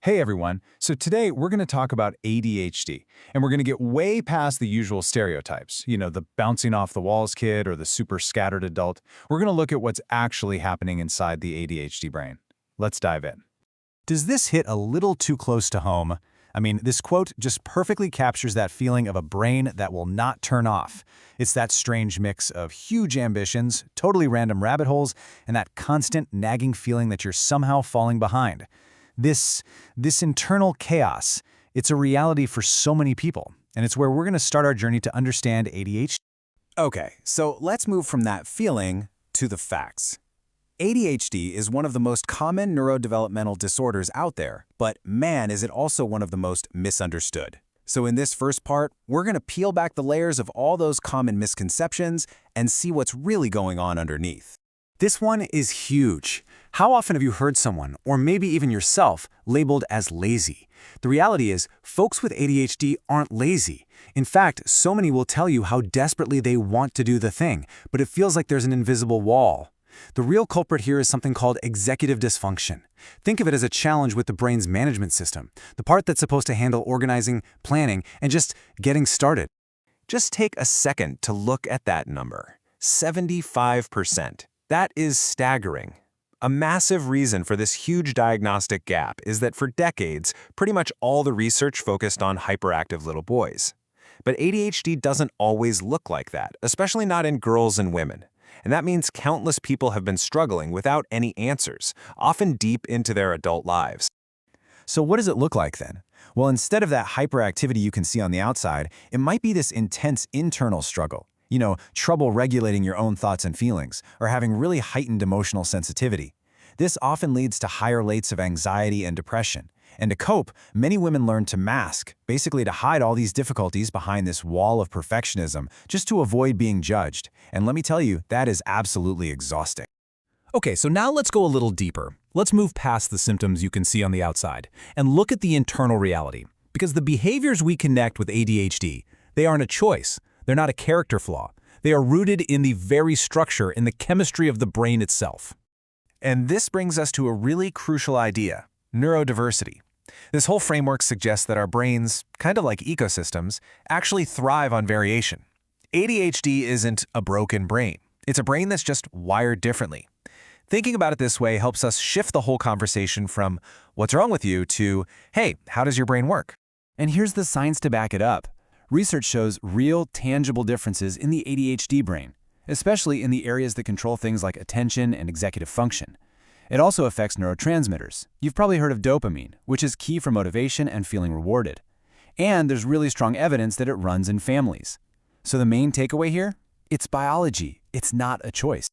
Hey everyone, so today we're going to talk about ADHD, and we're going to get way past the usual stereotypes, the bouncing off the walls kid or the super scattered adult. We're going to look at what's actually happening inside the ADHD brain. Let's dive in. Does this hit a little too close to home? I mean, this quote just perfectly captures that feeling of a brain that will not turn off. It's that strange mix of huge ambitions, totally random rabbit holes, and that constant nagging feeling that you're somehow falling behind. This internal chaos, it's a reality for so many people, and it's where we're going to start our journey to understand ADHD. Okay, so let's move from that feeling to the facts. ADHD is one of the most common neurodevelopmental disorders out there, but man, is it also one of the most misunderstood. So in this first part, we're going to peel back the layers of all those common misconceptions and see what's really going on underneath. This one is huge. How often have you heard someone, or maybe even yourself, labeled as lazy? The reality is, folks with ADHD aren't lazy. In fact, so many will tell you how desperately they want to do the thing, but it feels like there's an invisible wall. The real culprit here is something called executive dysfunction. Think of it as a challenge with the brain's management system, the part that's supposed to handle organizing, planning, and just getting started. Just take a second to look at that number, 75%. That is staggering. A massive reason for this huge diagnostic gap is that for decades, pretty much all the research focused on hyperactive little boys. But ADHD doesn't always look like that, especially not in girls and women. And that means countless people have been struggling without any answers, often deep into their adult lives. So what does it look like then? Well, instead of that hyperactivity you can see on the outside, it might be this intense internal struggle. Trouble regulating your own thoughts and feelings, or having really heightened emotional sensitivity. This often leads to higher rates of anxiety and depression. And to cope, many women learn to mask, basically to hide all these difficulties behind this wall of perfectionism, just to avoid being judged. And let me tell you, that is absolutely exhausting. Okay, so now let's go a little deeper. Let's move past the symptoms you can see on the outside and look at the internal reality. Because the behaviors we connect with ADHD, they aren't a choice. They're not a character flaw. They are rooted in the very structure, in the chemistry of the brain itself. And this brings us to a really crucial idea, neurodiversity. This whole framework suggests that our brains, kind of like ecosystems, actually thrive on variation. ADHD isn't a broken brain. It's a brain that's just wired differently. Thinking about it this way helps us shift the whole conversation from "what's wrong with you" to "hey, how does your brain work?" And here's the science to back it up. Research shows real, tangible differences in the ADHD brain, especially in the areas that control things like attention and executive function. It also affects neurotransmitters. You've probably heard of dopamine, which is key for motivation and feeling rewarded. And there's really strong evidence that it runs in families. So the main takeaway here? It's biology. It's not a choice.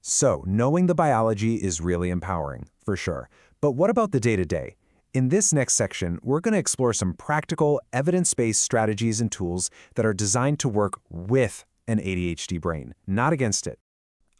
So, knowing the biology is really empowering, for sure. But what about the day-to-day? In this next section, we're going to explore some practical, evidence-based strategies and tools that are designed to work with an ADHD brain, not against it.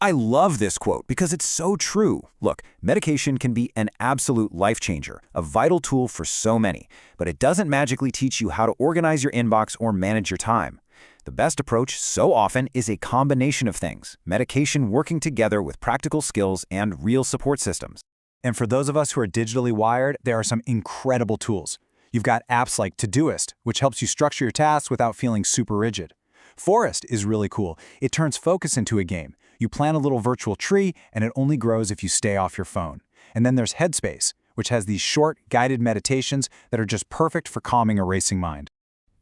I love this quote because it's so true. Look, medication can be an absolute life changer, a vital tool for so many, but it doesn't magically teach you how to organize your inbox or manage your time. The best approach so often is a combination of things, medication working together with practical skills and real support systems. And for those of us who are digitally wired, there are some incredible tools. You've got apps like Todoist, which helps you structure your tasks without feeling super rigid. Forest is really cool. It turns focus into a game. You plant a little virtual tree, and it only grows if you stay off your phone. And then there's Headspace, which has these short, guided meditations that are just perfect for calming a racing mind.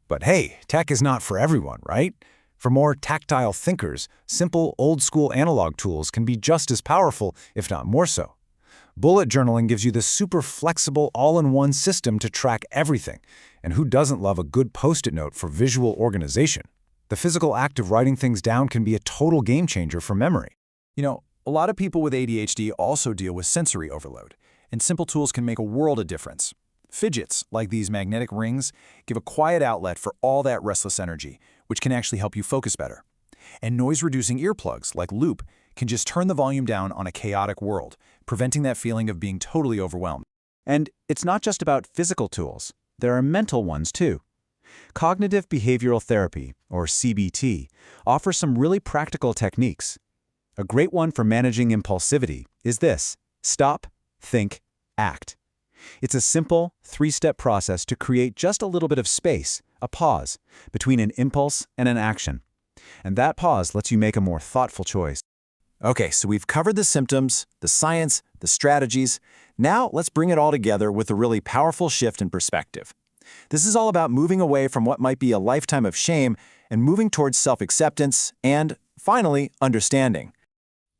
But hey, tech is not for everyone, right? For more tactile thinkers, simple, old-school analog tools can be just as powerful, if not more so. Bullet journaling gives you this super flexible, all-in-one system to track everything. And who doesn't love a good Post-it note for visual organization? The physical act of writing things down can be a total game changer for memory. A lot of people with ADHD also deal with sensory overload, and simple tools can make a world of difference. Fidgets, like these magnetic rings, give a quiet outlet for all that restless energy, which can actually help you focus better. And noise-reducing earplugs, like Loop, can just turn the volume down on a chaotic world, preventing that feeling of being totally overwhelmed. And it's not just about physical tools. There are mental ones, too. Cognitive behavioral therapy, or CBT, offers some really practical techniques. A great one for managing impulsivity is this: stop, think, act. It's a simple, three-step process to create just a little bit of space, a pause, between an impulse and an action. And that pause lets you make a more thoughtful choice. Okay, so we've covered the symptoms, the science, the strategies. Now let's bring it all together with a really powerful shift in perspective. This is all about moving away from what might be a lifetime of shame and moving towards self-acceptance and, finally, understanding.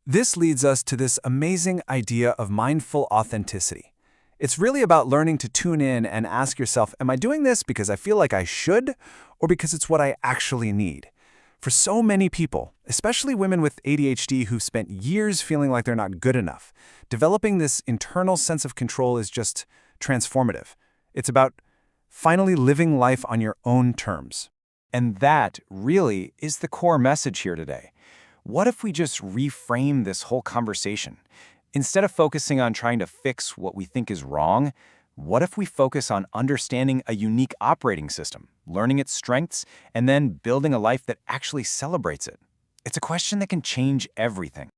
This leads us to this amazing idea of mindful authenticity. It's really about learning to tune in and ask yourself, am I doing this because I feel like I should, or because it's what I actually need? For so many people, especially women with ADHD who've spent years feeling like they're not good enough, developing this internal sense of control is just transformative. It's about finally living life on your own terms. And that really is the core message here today. What if we just reframe this whole conversation? Instead of focusing on trying to fix what we think is wrong, what if we focus on understanding a unique operating system, learning its strengths, and then building a life that actually celebrates it? It's a question that can change everything.